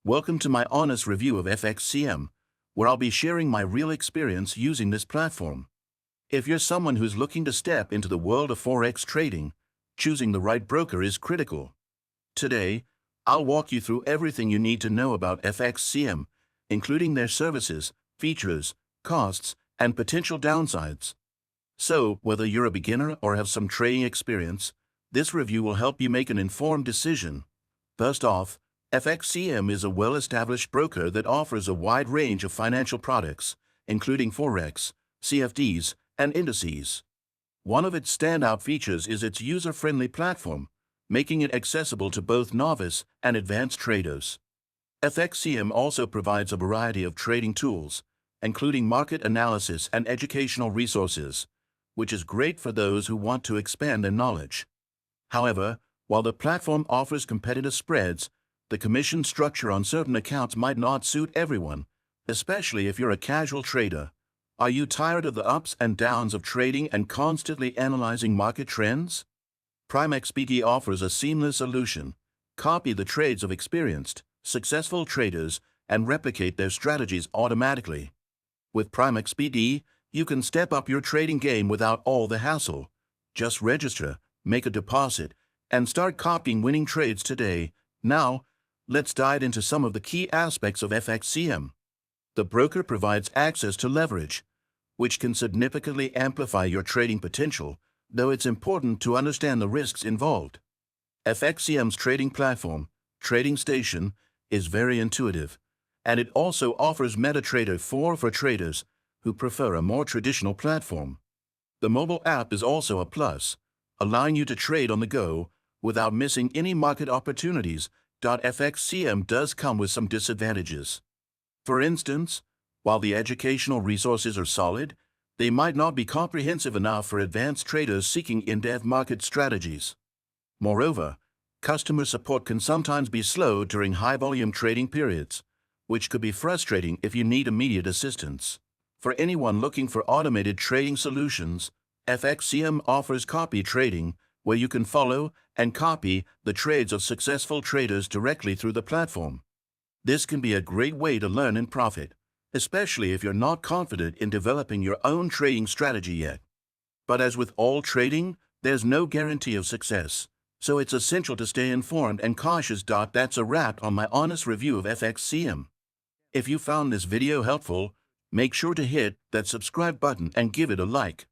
Welcome to my honest review of FXCM, where I'll be sharing my real experience using this platform. If you're someone who's looking to step into the world of Forex trading, choosing the right broker is critical. Today, I'll walk you through everything you need to know about FXCM, including their services, features, costs, and potential downsides. So, whether you're a beginner or have some trading experience, this review will help you make an informed decision. First off, FXCM is a well-established broker that offers a wide range of financial products, including Forex, CFDs, and indices. One of its standout features is its user-friendly platform, making it accessible to both novice and advanced traders. FXCM also provides a variety of trading tools, including market analysis and educational resources, which is great for those who want to expand their knowledge. However, while the platform offers competitive spreads, the commission structure on certain accounts might not suit everyone, especially if you're a casual trader. Are you tired of the ups and downs of trading and constantly analyzing market trends? PrimeXPT offers a seamless solution. Copy the trades of experienced, successful traders and replicate their strategies automatically. With PrimeXPT, you can step up your trading game without all the hassle. Just register, make a deposit, and start copying winning trades today. Now, let's dive into some of the key aspects of FXCM. The broker provides access to leverage, which can significantly amplify your trading potential, though it's important to understand the risks involved. FXCM's trading platform, Trading Station, is very intuitive, and it also offers MetaTrader 4 for traders who prefer a more traditional platform. The mobile app is also a plus, allowing you to trade on the go without missing any market opportunities. FXCM does come with some disadvantages. For instance, while the educational resources are solid, they might not be comprehensive enough for advanced traders seeking in-depth market strategies. Moreover, customer support can sometimes be slow during high-volume trading periods, which could be frustrating if you need immediate assistance. For anyone looking for automated trading solutions, FXCM offers copy trading, where you can follow and copy the trades of successful traders directly through the platform. This can be a great way to learn and profit, especially if you're not confident in developing your own trading strategy yet. But as with all trading, there's no guarantee of success, so it's essential to stay informed and cautious. That's a wrap on my honest review of FXCM. If you found this video helpful, make sure to hit that subscribe button and give it a like.